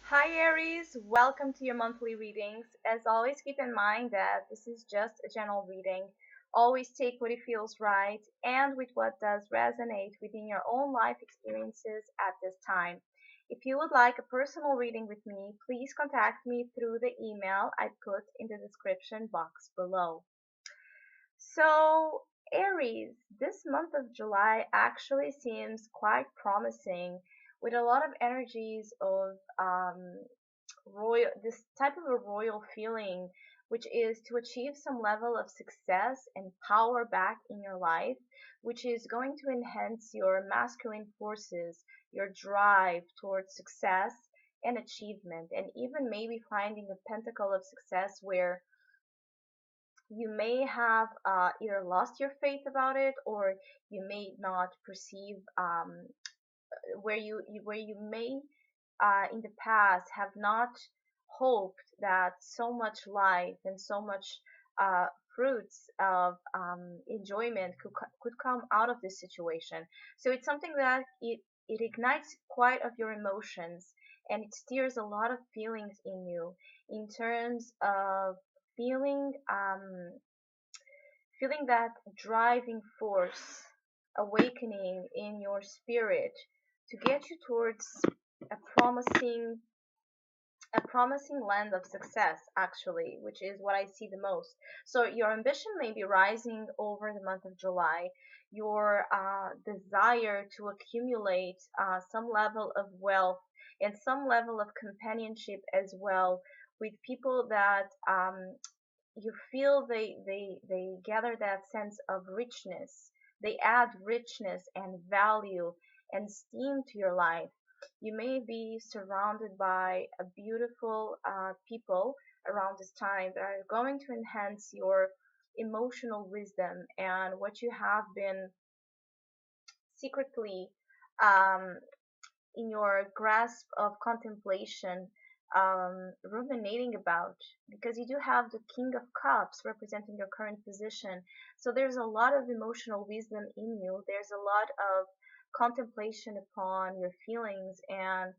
Hi Aries, welcome to your monthly readings. As always, keep in mind that this is just a general reading. Always take what it feels right and with what does resonate within your own life experiences at this time. If you would like a personal reading with me, please contact me through the email I put in the description box below. So, Aries, this month of July actually seems quite promising with a lot of energies of royal, this type of a royal feeling, which is to achieve some level of success and power back in your life, which is going to enhance your masculine forces, your drive towards success and achievement, and even maybe finding a pentacle of success where you may have either lost your faith about it, or you may not perceive where you may in the past have not hoped that so much life and so much uh, fruits of enjoyment could come out of this situation. So it's something that it ignites quite of your emotions, and it stirs a lot of feelings in you in terms of feeling feeling that driving force awakening in your spirit to get you towards a promising a promising land of success, actually, which is what I see the most. So your ambition may be rising over the month of July. Your desire to accumulate some level of wealth and some level of companionship as well with people that you feel they gather that sense of richness. They add richness and value and steam to your life. You may be surrounded by a beautiful people around this time that are going to enhance your emotional wisdom and what you have been secretly um, in your grasp of contemplation, ruminating about, because you do have the King of Cups representing your current position. So there's a lot of emotional wisdom in you. There's a lot of contemplation upon your feelings and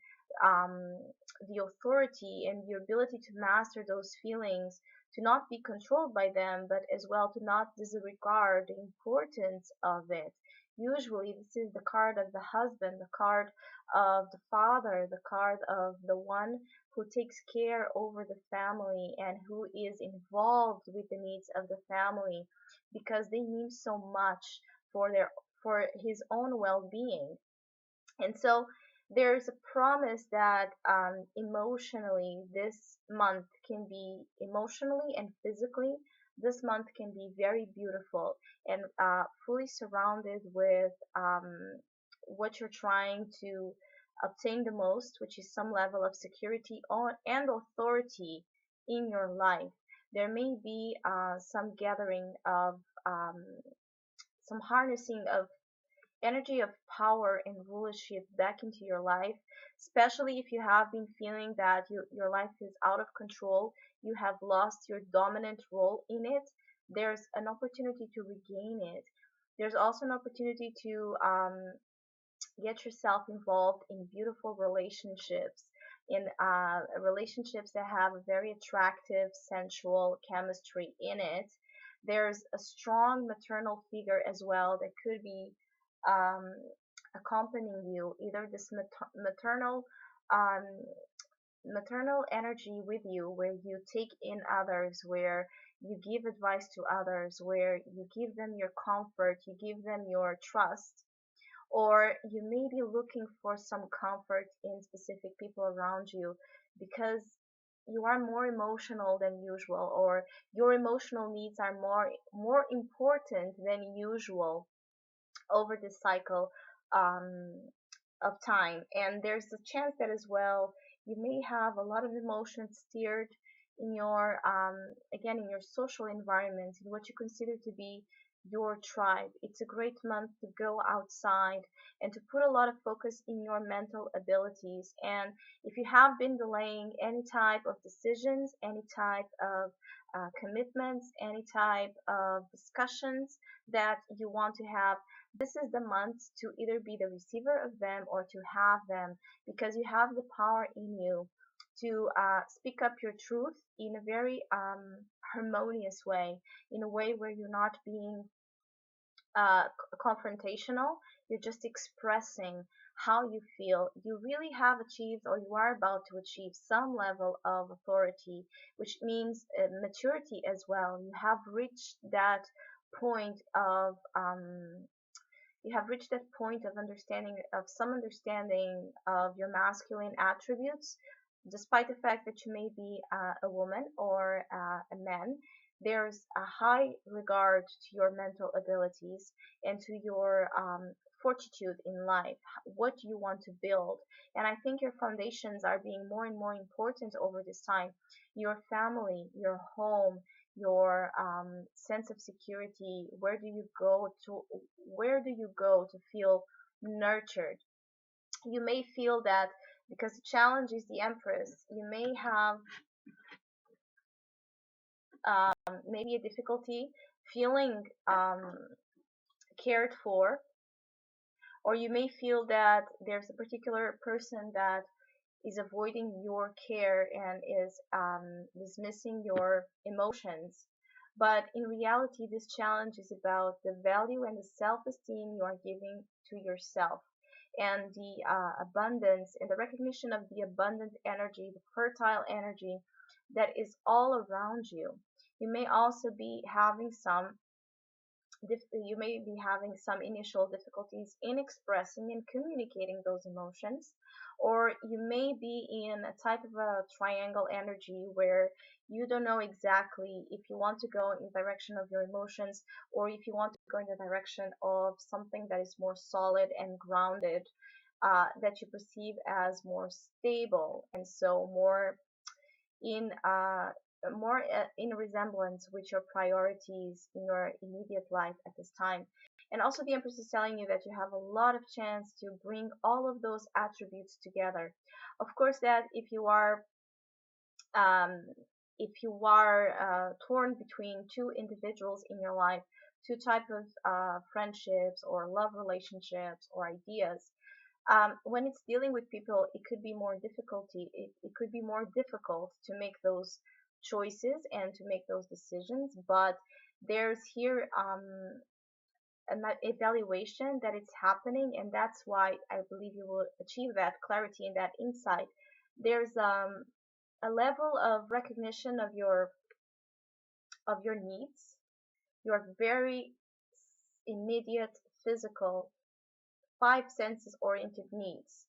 um, the authority and your ability to master those feelings, to not be controlled by them, but as well to not disregard the importance of it. Usually, this is the card of the husband, the card of the father, the card of the one who takes care over the family and who is involved with the needs of the family because they mean so much for their for his own well-being. And so there's a promise that emotionally this month can be emotionally and physically, this month can be very beautiful and fully surrounded with what you're trying to obtain the most, which is some level of security on and authority in your life. There may be some gathering of um, some harnessing of energy of power and rulership back into your life, especially if you have been feeling that your life is out of control, you have lost your dominant role in it. There's an opportunity to regain it. There's also an opportunity to get yourself involved in beautiful relationships, in relationships that have a very attractive, sensual chemistry in it. There's a strong maternal figure as well that could be um, accompanying you, either this um, maternal energy with you, where you take in others, where you give advice to others, where you give them your comfort, you give them your trust, or you may be looking for some comfort in specific people around you because you are more emotional than usual, or your emotional needs are more important than usual over this cycle um, of time. And there's a chance that as well you may have a lot of emotions steered in your again in your social environment, in what you consider to be your tribe. It's a great month to go outside and to put a lot of focus in your mental abilities. And if you have been delaying any type of decisions, any type of commitments, any type of discussions that you want to have, this is the month to either be the receiver of them or to have them, because you have the power in you to speak up your truth in a very harmonious way, in a way where you're not being confrontational. You're just expressing how you feel. You really have achieved, or you are about to achieve, some level of authority, which means maturity as well. Point of um, you have reached that point of understanding, of some understanding of your masculine attributes, despite the fact that you may be a woman or a man. There's a high regard to your mental abilities and to your fortitude in life, what you want to build. And I think your foundations are being more and more important over this time. Your family, your home, your sense of security. Where do you go to feel nurtured? You may feel that because the challenge is the Empress, you may have maybe a difficulty feeling cared for, or you may feel that there's a particular person that is avoiding your care and is dismissing your emotions. But in reality, this challenge is about the value and the self-esteem you are giving to yourself, and the abundance and the recognition of the abundant energy, the fertile energy that is all around you. You may also be having some initial difficulties in expressing and communicating those emotions, or you may be in a type of a triangle energy where you don't know exactly if you want to go in the direction of your emotions, or if you want to go in the direction of something that is more solid and grounded, that you perceive as more stable, and so in uh, in resemblance with your priorities in your immediate life at this time. And also the Empress is telling you that you have a lot of chance to bring all of those attributes together. Of course, that um, if you are torn between two individuals in your life, two type of friendships or love relationships or ideas, when it's dealing with people, it could be more difficulty. It could be more difficult to make those choices and to make those decisions. But there's here an evaluation that it's happening, and that's why I believe you will achieve that clarity and that insight. There's a level of recognition of your needs, your very immediate physical five senses oriented needs.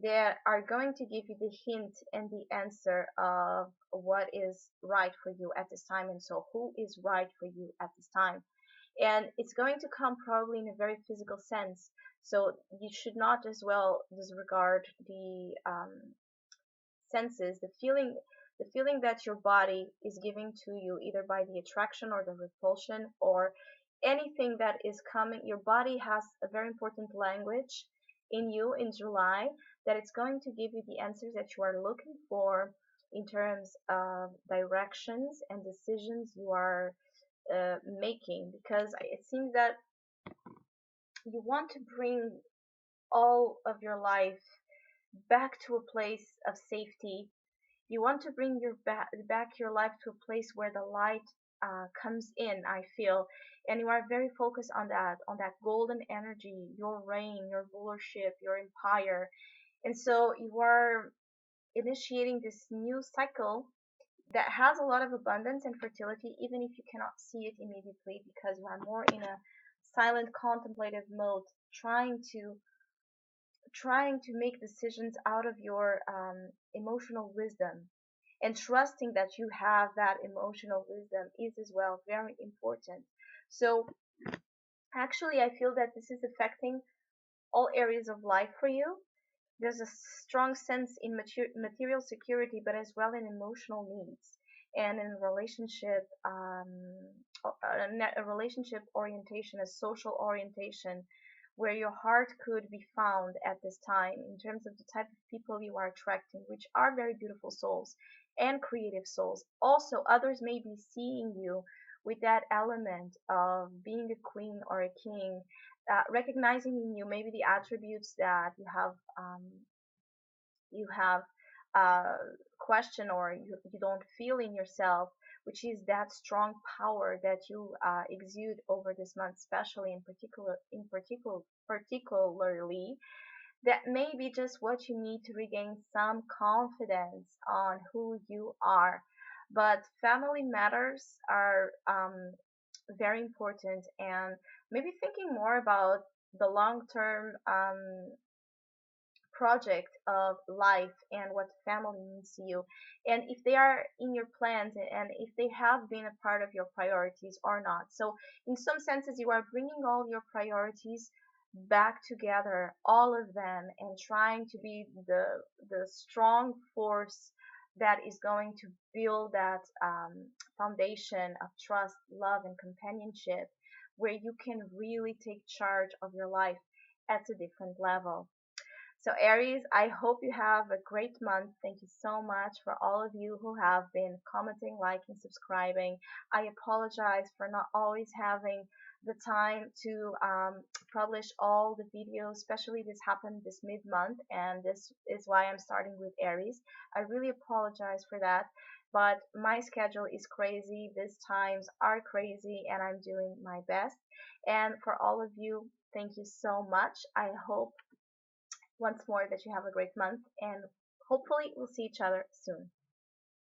They are going to give you the hint and the answer of what is right for you at this time, and so who is right for you at this time. And it's going to come probably in a very physical sense, so you should not as well disregard the senses, the feeling that your body is giving to you, either by the attraction or the repulsion or anything that is coming. Your body has a very important language in you in July, that it's going to give you the answers that you are looking for in terms of directions and decisions you are making, because it seems that you want to bring all of your life back to a place of safety. You want to bring back your life to a place where the light comes in, I feel, and you are very focused on that golden energy, your reign, your rulership, your empire. And so you are initiating this new cycle that has a lot of abundance and fertility, even if you cannot see it immediately, because you are more in a silent contemplative mode, trying to make decisions out of your emotional wisdom, and trusting that you have that emotional wisdom is as well very important. So actually, I feel that this is affecting all areas of life for you. There's a strong sense in material security, but as well in emotional needs and in relationship, a relationship orientation, a social orientation, where your heart could be found at this time in terms of the type of people you are attracting, which are very beautiful souls and creative souls. Also, others may be seeing you with that element of being a queen or a king, recognizing in you maybe the attributes that you have uh, question, or you don't feel in yourself, which is that strong power that you exude over this month, especially particularly, that may be just what you need to regain some confidence on who you are. But family matters are very important, and maybe thinking more about the long term project of life and what family means to you, and if they are in your plans, and if they have been a part of your priorities or not. So in some senses you are bringing all your priorities back together, all of them, and trying to be the strong force that is going to build that foundation of trust, love, and companionship, where you can really take charge of your life at a different level. So, Aries, I hope you have a great month. Thank you so much for all of you who have been commenting, liking, subscribing. I apologize for not always having the time to publish all the videos, especially this happened this mid-month, and this is why I'm starting with Aries. I really apologize for that, but my schedule is crazy. These times are crazy, and I'm doing my best. And for all of you, thank you so much. I hope once more that you have a great month, and hopefully we'll see each other soon.